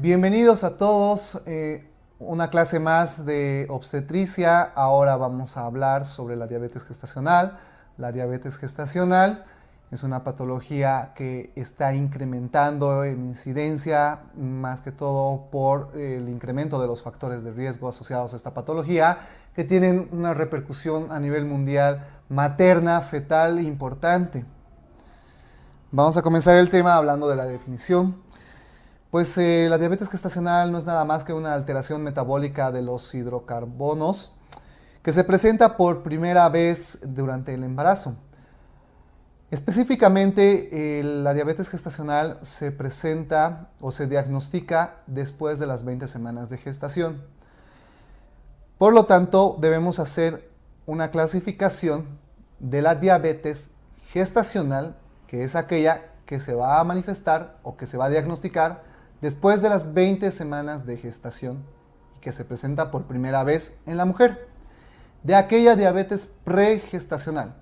Bienvenidos a todos, una clase más de obstetricia. Ahora vamos a hablar sobre la diabetes gestacional. La diabetes gestacional es una patología que está incrementando en incidencia, más que todo por el incremento de los factores de riesgo asociados a esta patología, que tienen una repercusión a nivel mundial materna, fetal importante. Vamos a comenzar el tema hablando de la definición. Pues la diabetes gestacional no es nada más que una alteración metabólica de los hidrocarbonos que se presenta por primera vez durante el embarazo. Específicamente, la diabetes gestacional se presenta o se diagnostica después de las 20 semanas de gestación. Por lo tanto, debemos hacer una clasificación de la diabetes gestacional, que es aquella que se va a manifestar o que se va a diagnosticar después de las 20 semanas de gestación y que se presenta por primera vez en la mujer, de aquella diabetes pregestacional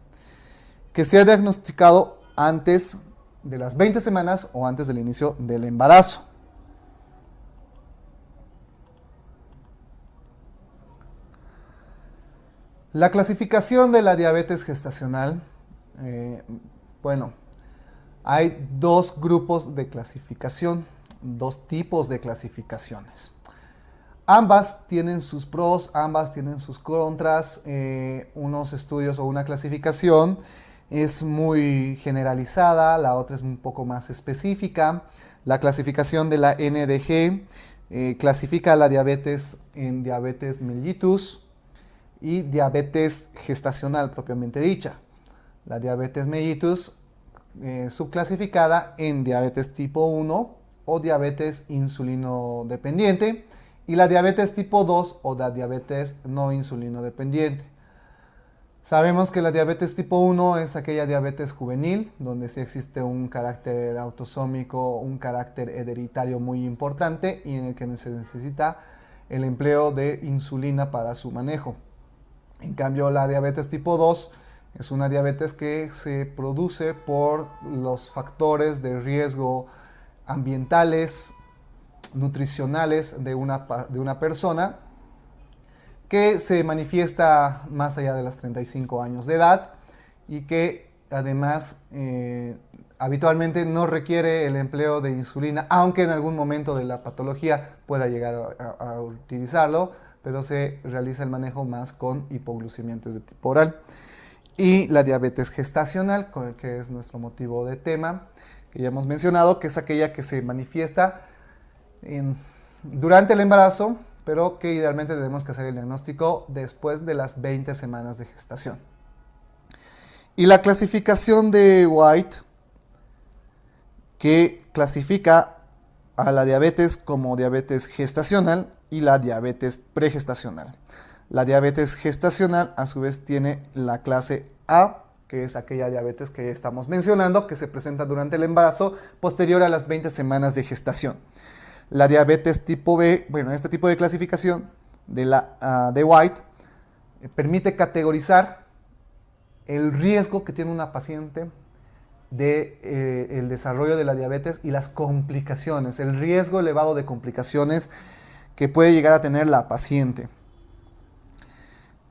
que se ha diagnosticado antes de las 20 semanas o antes del inicio del embarazo. La clasificación de la diabetes gestacional, hay dos grupos de clasificación, dos tipos de clasificaciones. Ambas tienen sus pros, ambas tienen sus contras. Unos estudios o una clasificación es muy generalizada, la otra es un poco más específica. La clasificación de la NDG clasifica la diabetes en diabetes mellitus y diabetes gestacional propiamente dicha. La diabetes mellitus subclasificada en diabetes tipo 1 o diabetes insulino dependiente, y la diabetes tipo 2 o la diabetes no insulino dependiente. Sabemos que la diabetes tipo 1 es aquella diabetes juvenil, donde sí existe un carácter autosómico, un carácter hereditario muy importante y en el que se necesita el empleo de insulina para su manejo. En cambio, la diabetes tipo 2 es una diabetes que se produce por los factores de riesgo ambientales, nutricionales de una persona que se manifiesta más allá de los 35 años de edad y que además habitualmente no requiere el empleo de insulina, aunque en algún momento de la patología pueda llegar a utilizarlo, pero se realiza el manejo más con hipoglucemiantes de tipo oral. Y la diabetes gestacional, que es nuestro motivo de tema, que ya hemos mencionado, que es aquella que se manifiesta durante el embarazo, pero que idealmente tenemos que hacer el diagnóstico después de las 20 semanas de gestación. Y la clasificación de White, que clasifica a la diabetes como diabetes gestacional y la diabetes pregestacional. La diabetes gestacional, a su vez, tiene la clase A, que es aquella diabetes que estamos mencionando, que se presenta durante el embarazo posterior a las 20 semanas de gestación. La diabetes tipo B, este tipo de clasificación de White permite categorizar el riesgo que tiene una paciente de el desarrollo de la diabetes y las complicaciones, el riesgo elevado de complicaciones que puede llegar a tener la paciente.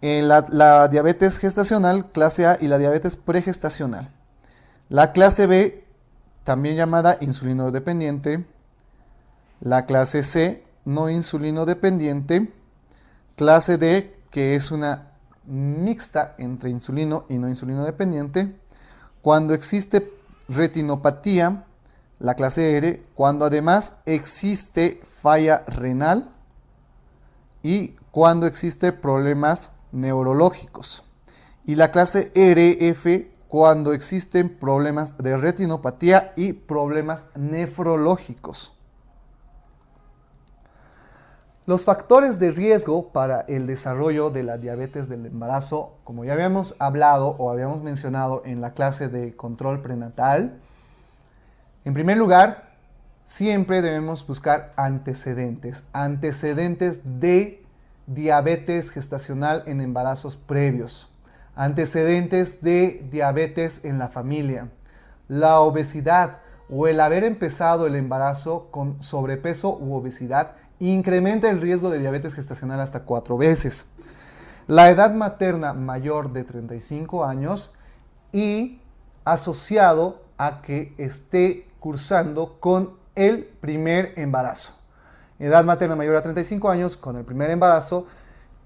La diabetes gestacional, clase A, y la diabetes pregestacional. La clase B, también llamada insulino dependiente. La clase C, no insulino dependiente. Clase D, que es una mixta entre insulino y no insulino dependiente. Cuando existe retinopatía, la clase R, cuando además existe falla renal y cuando existe problemas neurológicos. Y la clase RF, cuando existen problemas de retinopatía y problemas nefrológicos. Los factores de riesgo para el desarrollo de la diabetes del embarazo, como ya habíamos hablado o habíamos mencionado en la clase de control prenatal, en primer lugar, siempre debemos buscar antecedentes de diabetes gestacional en embarazos previos, antecedentes de diabetes en la familia, la obesidad o el haber empezado el embarazo con sobrepeso u obesidad incrementa el riesgo de diabetes gestacional hasta 4 veces. La edad materna mayor de 35 años y asociado a que esté cursando con el primer embarazo. Edad materna mayor a 35 años con el primer embarazo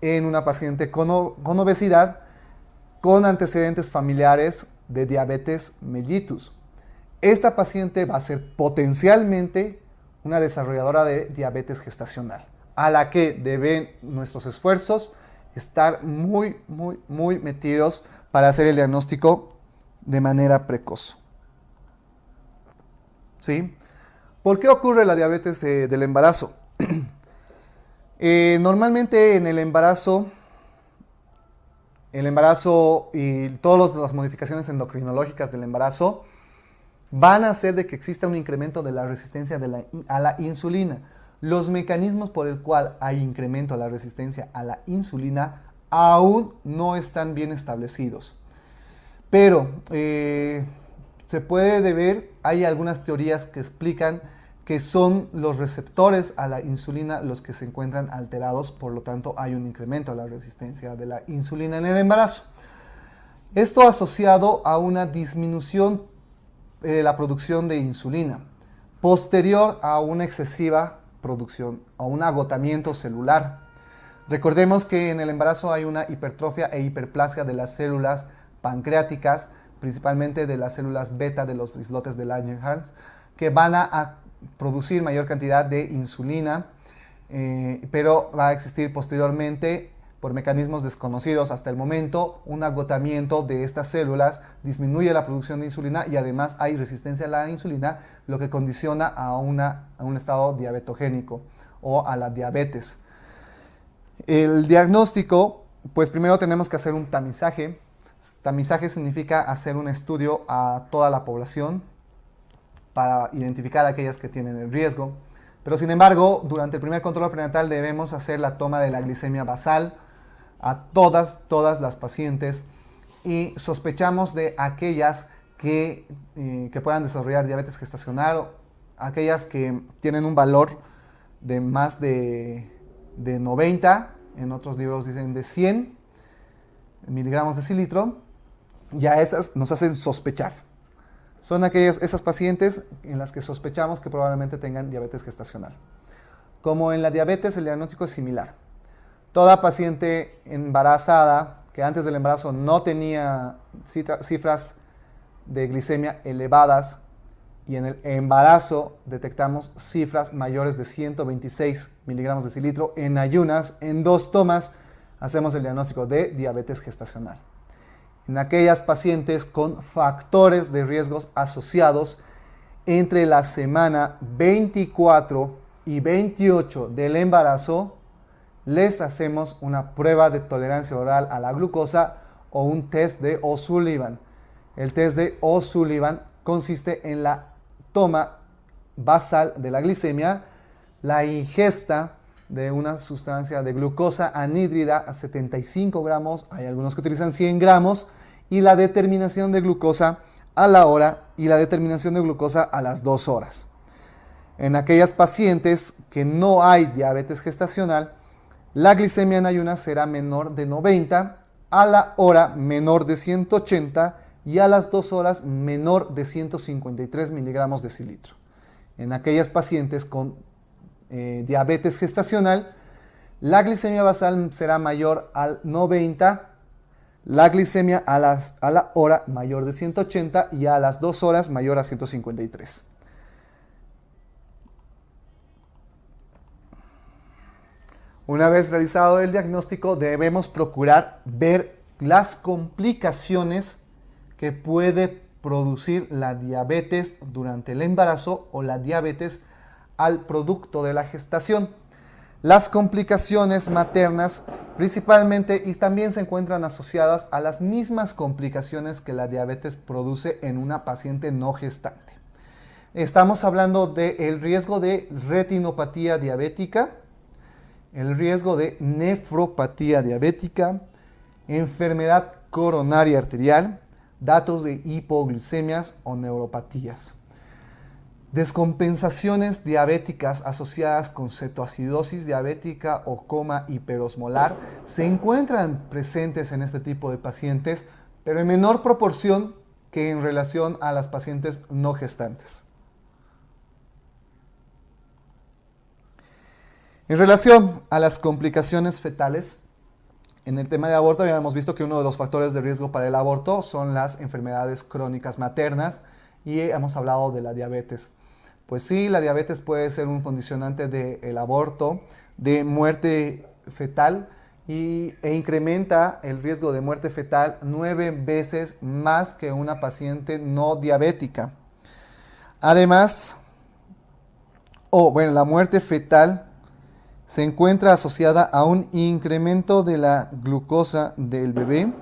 en una paciente con obesidad con antecedentes familiares de diabetes mellitus. Esta paciente va a ser potencialmente una desarrolladora de diabetes gestacional, a la que deben nuestros esfuerzos estar muy metidos para hacer el diagnóstico de manera precoz. ¿Sí? ¿Por qué ocurre la diabetes del embarazo? Normalmente en el embarazo y todas las modificaciones endocrinológicas del embarazo van a hacer de que exista un incremento de la resistencia a la insulina. Los mecanismos por el cual hay incremento a la resistencia a la insulina aún no están bien establecidos. Pero se puede deber, hay algunas teorías que explican que son los receptores a la insulina los que se encuentran alterados, por lo tanto hay un incremento a la resistencia de la insulina en el embarazo. Esto asociado a una disminución de la producción de insulina, posterior a una excesiva producción, a un agotamiento celular. Recordemos que en el embarazo hay una hipertrofia e hiperplasia de las células pancreáticas, principalmente de las células beta de los islotes de Langerhans, que van a producir mayor cantidad de insulina, pero va a existir posteriormente, por mecanismos desconocidos hasta el momento, un agotamiento de estas células, disminuye la producción de insulina y además hay resistencia a la insulina, lo que condiciona a un estado diabetogénico o a la diabetes. El diagnóstico, pues primero tenemos que hacer un tamizaje. Tamizaje significa hacer un estudio a toda la población para identificar a aquellas que tienen el riesgo. Pero sin embargo, durante el primer control prenatal debemos hacer la toma de la glicemia basal a todas las pacientes y sospechamos de aquellas que puedan desarrollar diabetes gestacional, aquellas que tienen un valor de más de 90, en otros libros dicen de 100 miligramos de decilitro, ya esas nos hacen sospechar. Son esas pacientes en las que sospechamos que probablemente tengan diabetes gestacional. Como en la diabetes, el diagnóstico es similar. Toda paciente embarazada que antes del embarazo no tenía cifras de glicemia elevadas y en el embarazo detectamos cifras mayores de 126 miligramos de decilitro en ayunas, en 2 tomas, hacemos el diagnóstico de diabetes gestacional. En aquellas pacientes con factores de riesgos asociados entre la semana 24 y 28 del embarazo, les hacemos una prueba de tolerancia oral a la glucosa o un test de O'Sullivan. El test de O'Sullivan consiste en la toma basal de la glicemia, la ingesta de una sustancia de glucosa anhídrida a 75 gramos, hay algunos que utilizan 100 gramos, y la determinación de glucosa a la hora y la determinación de glucosa a las 2 horas. En aquellas pacientes que no hay diabetes gestacional, la glicemia en ayunas será menor de 90, a la hora menor de 180 y a las 2 horas menor de 153 miligramos de decilitro. En aquellas pacientes con diabetes gestacional, la glicemia basal será mayor al 90, la glicemia a la hora mayor de 180 y a las 2 horas mayor a 153. Una vez realizado el diagnóstico, debemos procurar ver las complicaciones que puede producir la diabetes durante el embarazo o la diabetes al producto de la gestación. Las complicaciones maternas principalmente y también se encuentran asociadas a las mismas complicaciones que la diabetes produce en una paciente no gestante. Estamos hablando del riesgo de retinopatía diabética, el riesgo de nefropatía diabética, enfermedad coronaria arterial, datos de hipoglucemias o neuropatías. Descompensaciones diabéticas asociadas con cetoacidosis diabética o coma hiperosmolar se encuentran presentes en este tipo de pacientes, pero en menor proporción que en relación a las pacientes no gestantes. En relación a las complicaciones fetales, en el tema de aborto habíamos visto que uno de los factores de riesgo para el aborto son las enfermedades crónicas maternas y hemos hablado de la diabetes. Pues sí, la diabetes puede ser un condicionante del aborto, de muerte fetal e incrementa el riesgo de muerte fetal 9 veces más que una paciente no diabética. Además, la muerte fetal se encuentra asociada a un incremento de la glucosa del bebé.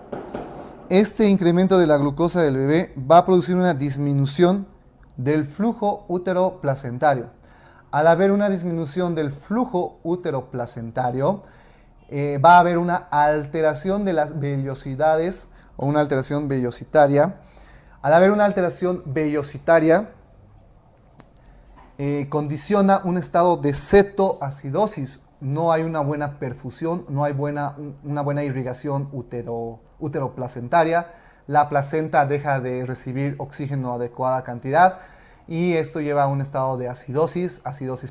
Este incremento de la glucosa del bebé va a producir una disminución del flujo útero-placentario. Al haber una disminución del flujo útero-placentario, va a haber una alteración de las vellosidades o una alteración vellositaria. Al haber una alteración vellositaria, condiciona un estado de cetoacidosis. No hay una buena perfusión, no hay una buena irrigación útero-placentaria. La placenta deja de recibir oxígeno a adecuada cantidad y esto lleva a un estado de acidosis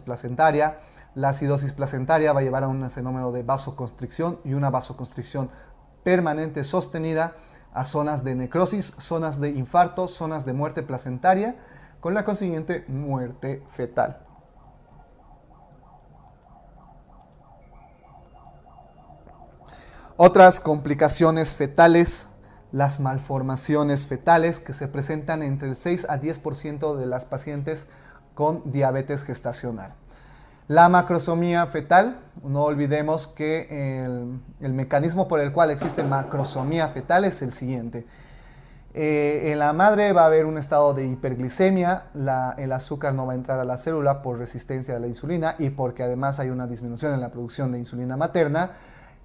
placentaria. La acidosis placentaria va a llevar a un fenómeno de vasoconstricción y una vasoconstricción permanente sostenida a zonas de necrosis, zonas de infarto, zonas de muerte placentaria, con la consiguiente muerte fetal. Otras complicaciones fetales, las malformaciones fetales que se presentan entre el 6 a 10% de las pacientes con diabetes gestacional. La macrosomía fetal, no olvidemos que el mecanismo por el cual existe macrosomía fetal es el siguiente. En la madre va a haber un estado de hiperglicemia, el azúcar no va a entrar a la célula por resistencia a la insulina y porque además hay una disminución en la producción de insulina materna.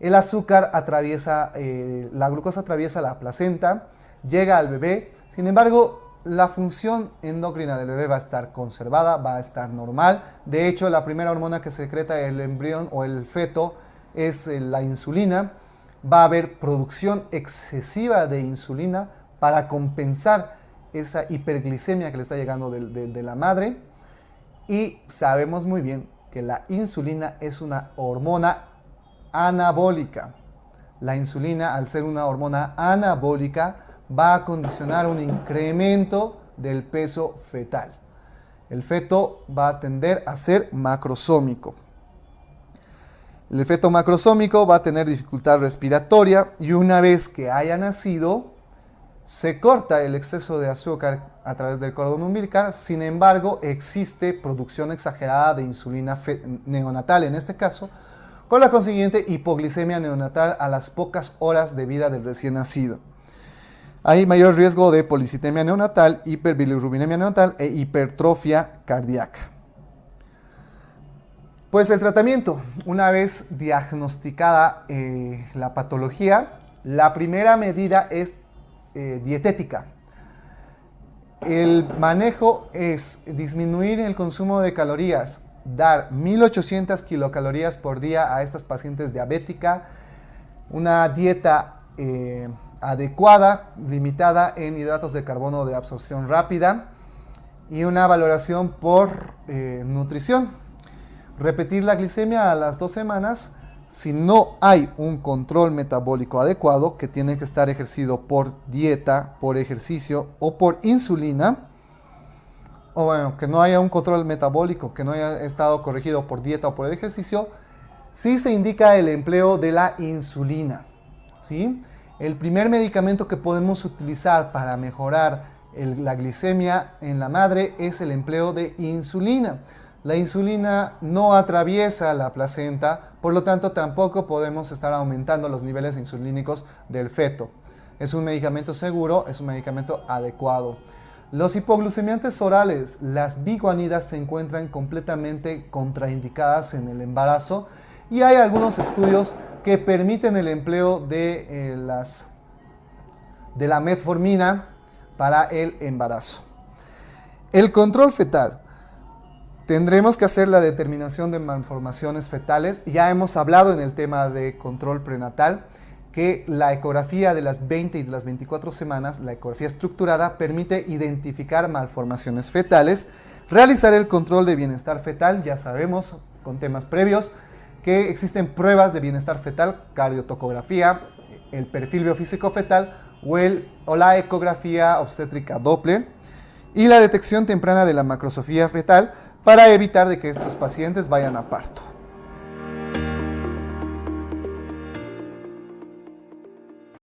El azúcar atraviesa, la glucosa atraviesa la placenta, llega al bebé, sin embargo, la función endocrina del bebé va a estar conservada, va a estar normal. De hecho, la primera hormona que secreta el embrión o el feto es la insulina. Va a haber producción excesiva de insulina para compensar esa hiperglicemia que le está llegando de la madre. Y sabemos muy bien que la insulina es una hormona anabólica. La insulina, al ser una hormona anabólica, va a condicionar un incremento del peso fetal. El feto va a tender a ser macrosómico. El feto macrosómico va a tener dificultad respiratoria y una vez que haya nacido, se corta el exceso de azúcar a través del cordón umbilical. Sin embargo, existe producción exagerada de insulina neonatal en este caso, con la consiguiente hipoglicemia neonatal a las pocas horas de vida del recién nacido. Hay mayor riesgo de policitemia neonatal, hiperbilirrubinemia neonatal e hipertrofia cardíaca. Pues el tratamiento, una vez diagnosticada la patología, la primera medida es dietética. El manejo es disminuir el consumo de calorías, dar 1800 kilocalorías por día a estas pacientes diabéticas, una dieta adecuada, limitada en hidratos de carbono de absorción rápida y una valoración por nutrición. Repetir la glicemia a las 2 semanas si no hay un control metabólico adecuado que tiene que estar ejercido por dieta, por ejercicio o por insulina, o bueno, que no haya un control metabólico que no haya estado corregido por dieta o por el ejercicio, sí se indica el empleo de la insulina, ¿sí? El primer medicamento que podemos utilizar para mejorar la glicemia en la madre es el empleo de insulina. La insulina no atraviesa la placenta, por lo tanto tampoco podemos estar aumentando los niveles insulínicos del feto. Es un medicamento seguro, es un medicamento adecuado. Los hipoglucemiantes orales, las biguanidas, se encuentran completamente contraindicadas en el embarazo y hay algunos estudios que permiten el empleo de la metformina para el embarazo. El control fetal. Tendremos que hacer la determinación de malformaciones fetales. Ya hemos hablado en el tema de control prenatal que la ecografía de las 20 y de las 24 semanas, la ecografía estructurada, permite identificar malformaciones fetales, realizar el control de bienestar fetal. Ya sabemos con temas previos que existen pruebas de bienestar fetal, cardiotocografía, el perfil biofísico fetal o la ecografía obstétrica Doppler y la detección temprana de la macroscopía fetal para evitar de que estos pacientes vayan a parto.